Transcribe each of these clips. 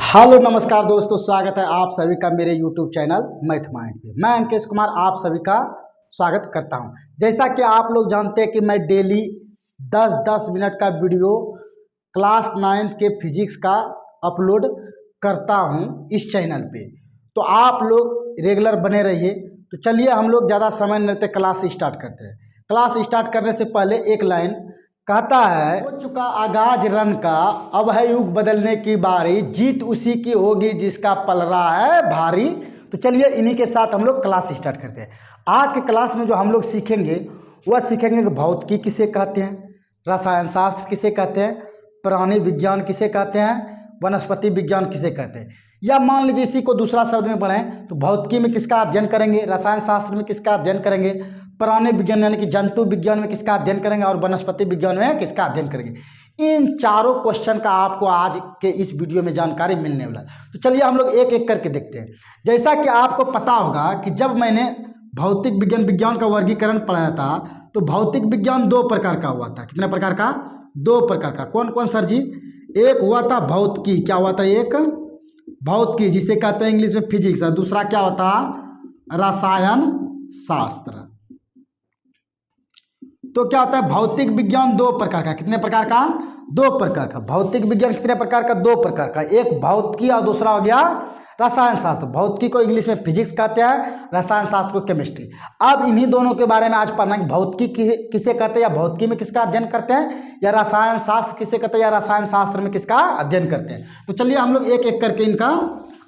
Hello नमस्कार दोस्तों, स्वागत है आप सभी का मेरे यूट्यूब चैनल मैथ माइंड पे। मैं अंकेश कुमार आप सभी का स्वागत करता हूं। जैसा कि आप लोग जानते हैं कि मैं डेली 10-10 मिनट का वीडियो क्लास 9 के फिजिक्स का अपलोड करता हूं इस चैनल पे, तो आप लोग रेगुलर बने रहिए। तो चलिए हम लोग ज़्यादा समय नहीं लेते, क्लास स्टार्ट करते हैं। क्लास स्टार्ट करने से पहले एक लाइन कहता है, हो चुका आगाज रन का, अब है युग बदलने की बारी, जीत उसी की होगी जिसका पल रहा है भारी। तो चलिए इन्हीं के साथ हम लोग क्लास स्टार्ट करते हैं। आज के क्लास में जो हम लोग सीखेंगे वह सीखेंगे कि भौतिकी किसे कहते हैं, रसायन शास्त्र किसे कहते हैं, प्राणी विज्ञान किसे कहते हैं, वनस्पति विज्ञान किसे कहते हैं। या मान लीजिए इसी को दूसरा शब्द में पढ़ें तो भौतिकी में किसका अध्ययन करेंगे, रसायन शास्त्र में किसका अध्ययन करेंगे, प्राणी विज्ञान यानी कि जंतु विज्ञान में किसका अध्ययन करेंगे और वनस्पति विज्ञान में किसका अध्ययन करेंगे। इन चारों क्वेश्चन का आपको आज के इस वीडियो में जानकारी मिलने वाला है। तो चलिए हम लोग एक एक करके देखते हैं। जैसा कि आपको पता होगा कि जब मैंने भौतिक विज्ञान का वर्गीकरण पढ़ाया था तो भौतिक विज्ञान दो प्रकार का हुआ था। कितने प्रकार का? दो प्रकार का। कौन कौन सर जी? एक हुआ था भौतिकी। क्या हुआ था? एक भौतिकी जिसे कहते हैं इंग्लिश में फिजिक्स। और दूसरा क्या होता? रसायन शास्त्र। तो क्या होता है? भौतिक विज्ञान दो प्रकार का। कितने प्रकार का? दो प्रकार का। भौतिक विज्ञान कितने प्रकार का? दो प्रकार का। एक भौतिकी और दूसरा हो गया रसायन शास्त्र। भौतिकी को इंग्लिश में फिजिक्स कहते हैं, रसायन शास्त्र को केमिस्ट्री। अब इन्हीं दोनों के बारे में आज पढ़ना है। भौतिकी किसे कहते हैं या भौतिकी में किसका अध्ययन करते हैं, या रसायन शास्त्र किसे कहते हैं या रसायन शास्त्र में किसका अध्ययन करते हैं। तो चलिए हम लोग एक एक करके इनका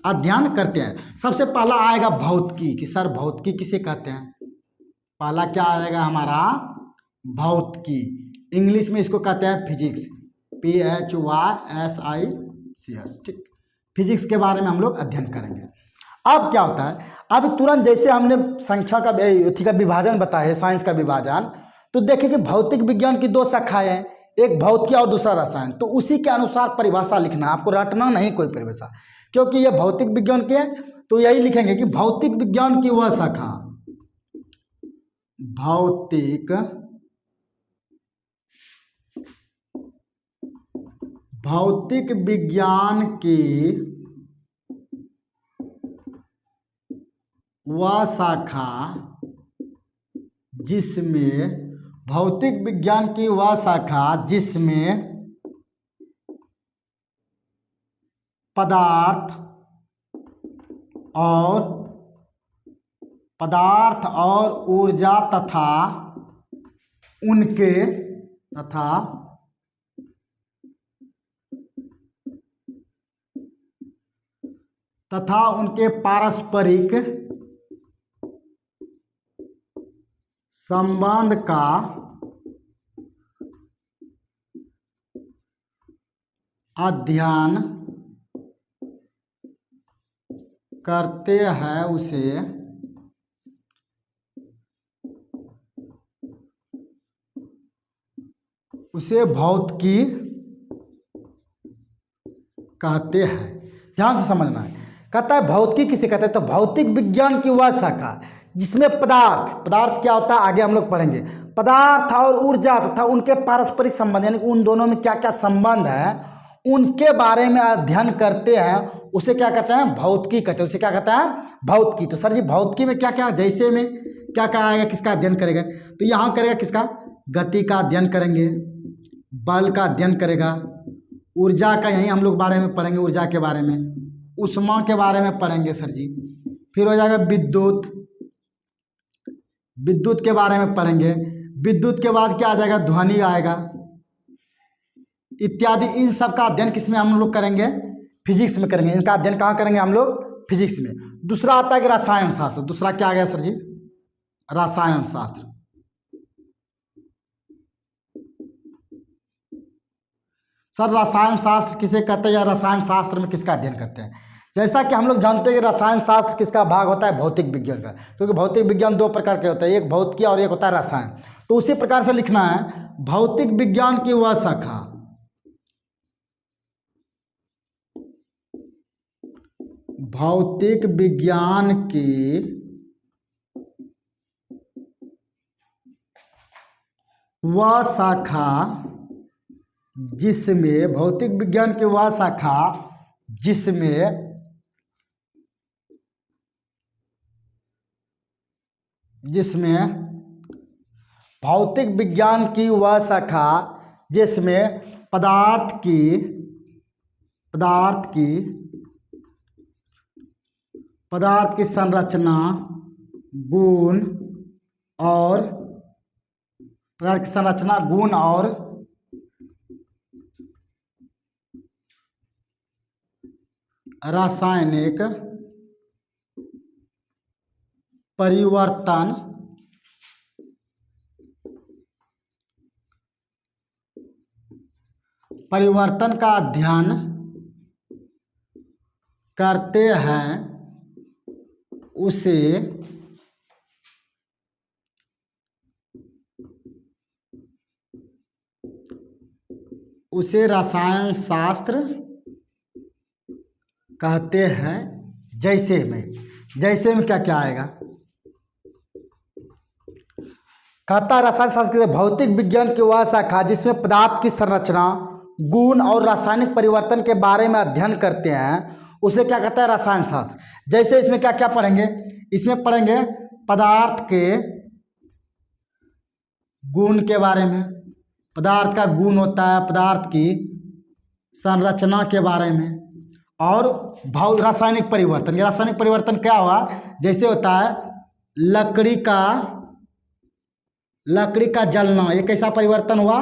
अध्ययन करते हैं। सबसे पहला आएगा भौतिकी कि सर भौतिकी किसे कहते हैं। पहला क्या आएगा हमारा? भौतिकी। इंग्लिश में इसको कहते हैं फिजिक्स। PHYSICS। ठीक, फिजिक्स के बारे में हम लोग अध्ययन करेंगे। अब क्या होता है, अब तुरंत जैसे हमने संख्या का का विभाजन बताया है, साइंस का विभाजन, तो देखिए कि भौतिक विज्ञान की दो शाखाएं हैं, एक भौतिकी और दूसरा रसायन। तो उसी के अनुसार परिभाषा लिखना, आपको रटना नहीं कोई परिभाषा, क्योंकि ये भौतिक विज्ञान की है। तो यही लिखेंगे कि भौतिक विज्ञान की वह शाखा, भौतिक विज्ञान की वह शाखा जिसमें, भौतिक विज्ञान की वह शाखा जिसमें पदार्थ और ऊर्जा तथा उनके पारस्परिक संबंध का अध्ययन करते हैं उसे भौतिकी कहते हैं। ध्यान से समझना है। कहता है भौतिकी किसे कहते हैं, तो भौतिक विज्ञान की वह शाखा जिसमें पदार्थ क्या होता है आगे हम लोग पढ़ेंगे। पदार्थ और ऊर्जा तथा उनके पारस्परिक संबंध यानी उन दोनों में क्या क्या संबंध है उनके बारे में अध्ययन करते हैं, उसे क्या कहते हैं? भौतिकी कहते हैं। उसे क्या कहता है? भौतिकी। तो सर जी भौतिकी में क्या क्या, जैसे में क्या क्या आएगा, किसका अध्ययन करेगा? तो यहाँ करेगा किसका? गति का अध्ययन करेंगे, बल का अध्ययन करेगा, ऊर्जा का यही हम लोग बारे में पढ़ेंगे, ऊर्जा के बारे में, ऊष्मा के बारे में पढ़ेंगे सर जी। फिर हो जाएगा विद्युत के बारे में पढ़ेंगे। विद्युत के बाद क्या आ जाएगा? ध्वनि आएगा इत्यादि। इन सब का अध्ययन किस में हम लोग करेंगे? फिजिक्स में करेंगे। इनका अध्ययन कहाँ करेंगे हम लोग? फिजिक्स में। दूसरा आता है कि रसायन शास्त्र। दूसरा क्या आ गया सर जी? रसायन शास्त्र। सर रसायन शास्त्र किसे कहते हैं या रसायन शास्त्र में किसका अध्ययन करते हैं? जैसा कि हम लोग जानते हैं कि रसायन शास्त्र किसका भाग होता है? भौतिक विज्ञान का, क्योंकि भौतिक विज्ञान दो प्रकार के होते हैं, एक भौतिकी और एक होता है रसायन। तो उसी प्रकार से लिखना है भौतिक विज्ञान की वह शाखा, भौतिक विज्ञान की वह शाखा जिसमें, भौतिक विज्ञान की वह शाखा जिसमें भौतिक विज्ञान की वह शाखा जिसमें पदार्थ की संरचना गुण और रासायनिक परिवर्तन का अध्ययन करते हैं उसे रसायन शास्त्र कहते हैं। जैसे में क्या क्या आएगा, कहता है रसायन शास्त्र के भौतिक विज्ञान की वह शाखा जिसमें पदार्थ की संरचना गुण और रासायनिक परिवर्तन के बारे में अध्ययन करते हैं उसे क्या कहता है, रसायन शास्त्र। जैसे इसमें क्या क्या पढ़ेंगे, इसमें पढ़ेंगे पदार्थ के गुण के बारे में, पदार्थ का गुण होता है पदार्थ की संरचना के बारे में, और रासायनिक परिवर्तन। ये रासायनिक परिवर्तन क्या हुआ, जैसे होता है लकड़ी का जलना, ये कैसा परिवर्तन हुआ,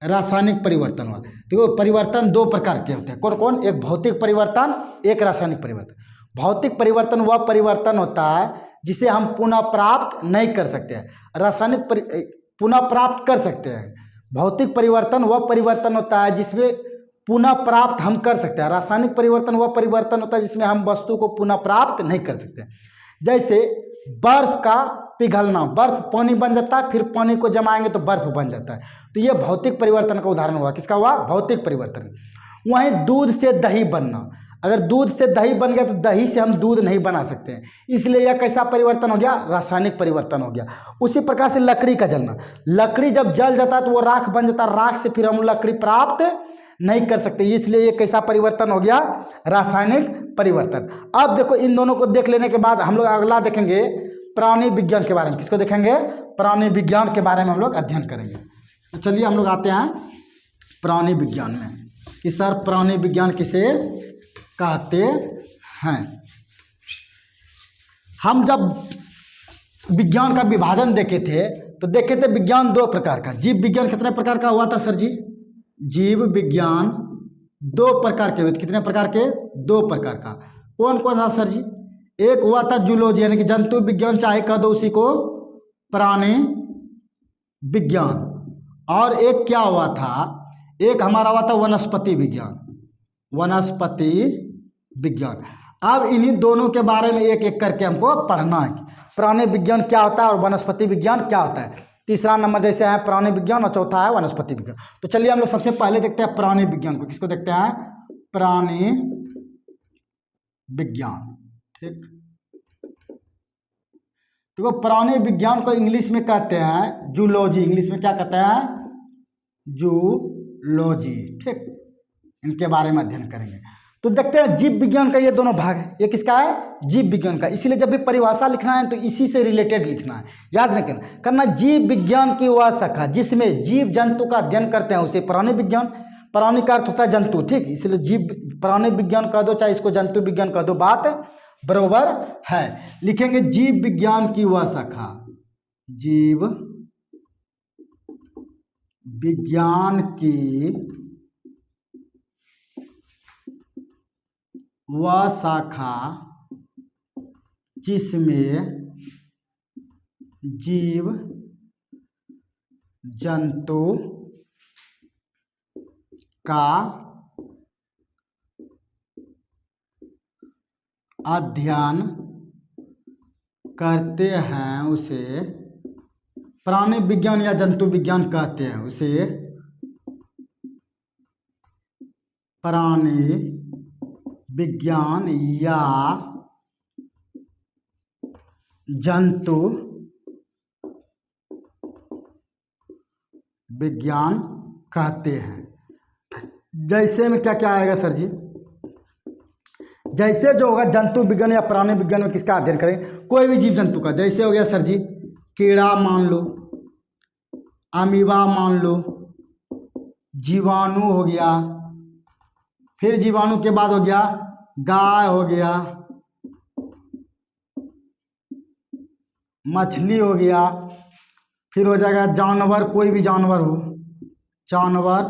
रासायनिक परिवर्तन हुआ। देखो परिवर्तन दो प्रकार के होते हैं, कौन कौन, एक भौतिक परिवर्तन, एक रासायनिक परिवर्तन। भौतिक परिवर्तन वह परिवर्तन होता है जिसे हम पुनः प्राप्त नहीं कर सकते हैं, रासायनिक पुनः प्राप्त कर सकते हैं। भौतिक परिवर्तन वह परिवर्तन होता है जिसमें पुनः प्राप्त हम कर सकते हैं, रासायनिक परिवर्तन वह परिवर्तन होता है जिसमें हम वस्तु को पुनः प्राप्त नहीं कर सकते। जैसे बर्फ का पिघलना, बर्फ पानी बन जाता है, फिर पानी को जमाएंगे तो बर्फ बन जाता है, तो यह भौतिक परिवर्तन का उदाहरण हुआ। किसका हुआ, भौतिक परिवर्तन। वहीं दूध से दही बनना, अगर दूध से दही बन गया तो दही से हम दूध नहीं बना सकते हैं, इसलिए यह कैसा परिवर्तन हो गया, रासायनिक परिवर्तन हो गया। उसी प्रकार से लकड़ी का जलना, लकड़ी जब जल जाता है तो वो राख बन जाता है, राख से फिर हम लकड़ी प्राप्त नहीं कर सकते, इसलिए ये कैसा परिवर्तन हो गया, रासायनिक परिवर्तन। अब देखो इन दोनों को देख लेने के बाद हम लोग अगला देखेंगे प्राणी विज्ञान के बारे में। किसको देखेंगे, प्राणी विज्ञान के बारे में हम लोग अध्ययन करेंगे। तो चलिए हम लोग आते हैं प्राणी विज्ञान में कि सर प्राणी विज्ञान किसे कहते हैं। हम जब विज्ञान का विभाजन देखे थे तो देखे थे विज्ञान दो प्रकार का। जीव विज्ञान कितने प्रकार का हुआ था सर जी, जीव विज्ञान दो प्रकार के हुए थे। कितने प्रकार के, दो प्रकार का। कौन कौन था सर जी, एक हुआ था जूलॉजी यानी कि जंतु विज्ञान, चाहे कह दो उसी को प्राणी विज्ञान, और एक क्या हुआ था, एक हमारा हुआ था वनस्पति विज्ञान, वनस्पति विज्ञान। अब इन्हीं दोनों के बारे में एक एक करके हमको पढ़ना है, प्राणी विज्ञान क्या होता है और वनस्पति विज्ञान क्या होता है। तीसरा नंबर जैसे है प्राणी विज्ञान और चौथा है वनस्पति विज्ञान। तो चलिए हम लोग सबसे पहले देखते हैं प्राणी विज्ञान को। किसको देखते हैं, प्राणी विज्ञान। ठीक, तो प्राणी विज्ञान को इंग्लिश में कहते हैं जूलॉजी, इंग्लिश में क्या कहते हैं, जूलॉजी। ठीक, इनके बारे में अध्ययन करेंगे। तो देखते हैं जीव विज्ञान का ये दोनों भाग है, ये किसका है, जीव विज्ञान का। इसलिए जब भी परिभाषा लिखना है तो इसी से रिलेटेड लिखना है, याद रखना करना। जीव विज्ञान की वह शाखा जिसमें जीव जंतु का अध्ययन करते हैं उसे प्राणी विज्ञान, प्राणी का अर्थ होता है जंतु। ठीक, इसलिए जीव प्राणी विज्ञान कह दो चाहे इसको जंतु विज्ञान कह दो, बात बरोबर है। लिखेंगे जीव विज्ञान की वह शाखा, जीव विज्ञान की वह शाखा जिसमें जीव जंतु का अध्ययन करते हैं उसे प्राणी विज्ञान या जंतु विज्ञान कहते हैं, उसे प्राणी विज्ञान या जंतु विज्ञान कहते हैं। जैसे में क्या क्या आएगा सर जी? जैसे जो होगा जंतु विज्ञान या प्राणी विज्ञान में किसका अध्ययन करें? कोई भी जीव जंतु का। जैसे हो गया सर जी कीड़ा मान लो, अमीबा मान लो, जीवाणु हो गया, फिर जीवाणु के बाद हो गया गाय हो गया, मछली हो गया, फिर हो जाएगा जानवर, कोई भी जानवर हो, जानवर,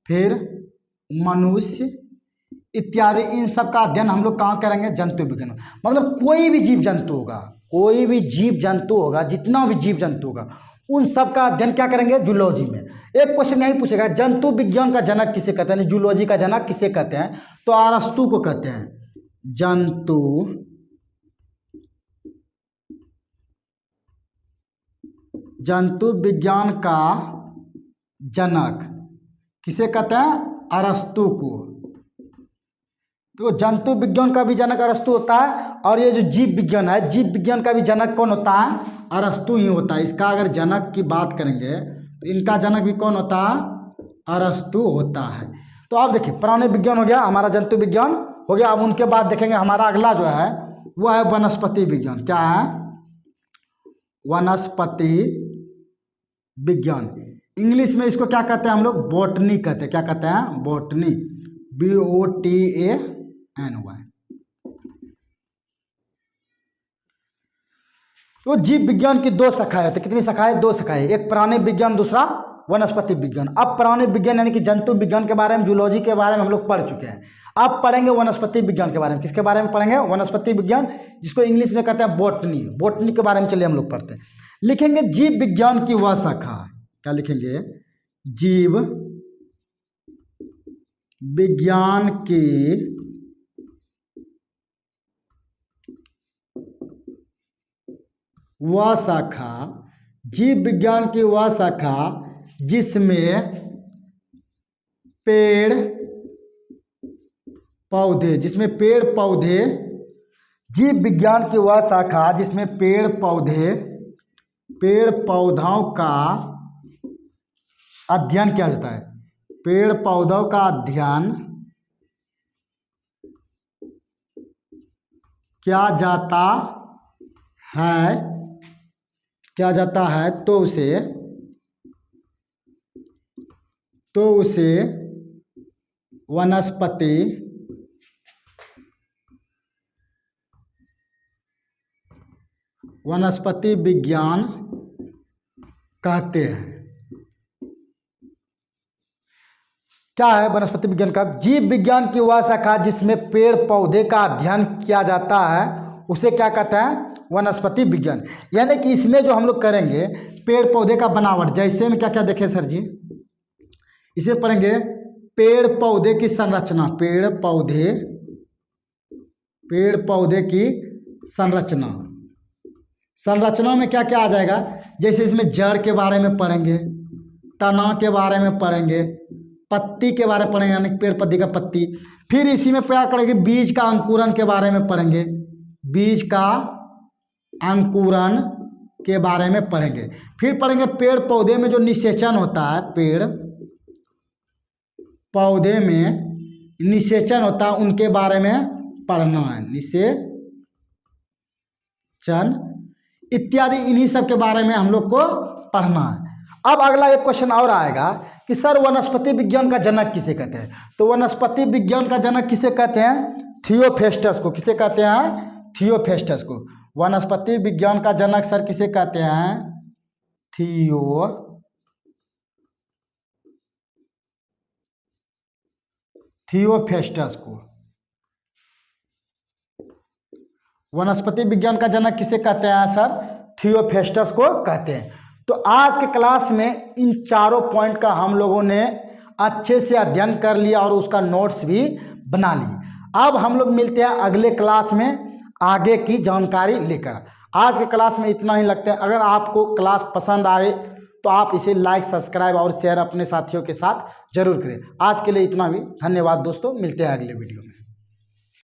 फिर मनुष्य इत्यादि। इन सब का अध्ययन हम लोग कहाँ करेंगे? जंतु विज्ञान। मतलब कोई भी जीव जंतु होगा, कोई भी जीव जंतु होगा, जितना भी जीव जंतु होगा उन सब का अध्ययन क्या करेंगे? जूलॉजी में। एक क्वेश्चन यही पूछेगा जंतु विज्ञान का जनक किसे कहते हैं? जूलॉजी का जनक किसे कहते हैं? तो अरस्तु को कहते हैं। जंतु विज्ञान का जनक किसे कहते हैं? अरस्तु को। तो जंतु विज्ञान का भी जनक अरस्तु होता है, और ये जो जीव विज्ञान है, जीव विज्ञान का भी जनक कौन होता है? अरस्तु ही होता है। इसका अगर जनक की बात करेंगे तो इनका जनक भी कौन होता है? अरस्तु होता है। तो आप देखिए प्राणी विज्ञान हो गया, हमारा जंतु विज्ञान हो गया। अब उनके बाद देखेंगे हमारा अगला जो है वह है वनस्पति विज्ञान। क्या है? वनस्पति विज्ञान। इंग्लिश में इसको क्या कहते हैं हम लोग? बॉटनी कहते हैं। क्या कहते हैं? Botany, BOTANY। तो जीव विज्ञान की दो शाखाएं होती है। कितनी शाखाएं? दो शाखाएं। एक प्राणी विज्ञान, दूसरा वनस्पति विज्ञान। अब प्राणी विज्ञान यानी कि जंतु विज्ञान के बारे में, जूलॉजी के बारे में हम लोग पढ़ चुके हैं। अब पढ़ेंगे वनस्पति विज्ञान के बारे में। किसके बारे में पढ़ेंगे? वनस्पति विज्ञान, जिसको इंग्लिश में कहते हैं बॉटनी। बॉटनी के बारे में चलिए हम लोग पढ़ते हैं। लिखेंगे जीव विज्ञान की वह शाखा। क्या लिखेंगे? जीव विज्ञान की वह शाखा, जीव विज्ञान की वह शाखा जिसमें पेड़ पौधे, जीव विज्ञान की वह शाखा जिसमें पेड़ पौधों का अध्ययन किया जाता है। पेड़ पौधों का अध्ययन किया जाता है तो उसे वनस्पति विज्ञान कहते हैं। क्या है वनस्पति विज्ञान का? जीव विज्ञान की वह शाखा जिसमें पेड़ पौधे का अध्ययन किया जाता है उसे क्या कहते हैं? वनस्पति विज्ञान। यानी कि इसमें जो हम लोग करेंगे पेड़ पौधे का बनावट, जैसे में क्या क्या देखें सर जी? इसे पढ़ेंगे पेड़ पौधे की संरचना। पेड़ पौधे की संरचना में क्या क्या आ जाएगा? जैसे इसमें जड़ के बारे में पढ़ेंगे, तना के बारे में पढ़ेंगे, पत्ती के बारे में पढ़ेंगे यानी पेड़ पौधे का पत्ती। फिर इसी में क्या करेंगे? बीज का अंकुरन के बारे में पढ़ेंगे, बीज का अंकुरन के बारे में पढ़ेंगे। फिर पढ़ेंगे पेड़ पौधे में जो निषेचन होता है, पेड़ पौधे में निषेचन होता है उनके बारे में पढ़ना है। निषेचन इत्यादि, इन्हीं सब के बारे में हम लोग को पढ़ना है। अब अगला एक क्वेश्चन और आएगा कि सर वनस्पति विज्ञान का जनक किसे कहते हैं? तो वनस्पति विज्ञान का जनक किसे कहते हैं? थियोफेस्टस को। किसे कहते हैं? थियोफेस्टस को। वनस्पति विज्ञान का जनक सर किसे कहते हैं? थियोफेस्टस को। वनस्पति विज्ञान का जनक किसे कहते हैं सर? थियोफेस्टस को कहते हैं। तो आज के क्लास में इन चारों पॉइंट का हम लोगों ने अच्छे से अध्ययन कर लिया और उसका नोट्स भी बना ली। अब हम लोग मिलते हैं अगले क्लास में आगे की जानकारी लेकर। आज के क्लास में इतना ही लगता है। अगर आपको क्लास पसंद आए तो आप इसे लाइक, सब्सक्राइब और शेयर अपने साथियों के साथ जरूर करें। आज के लिए इतना ही। धन्यवाद दोस्तों, मिलते हैं अगले वीडियो में।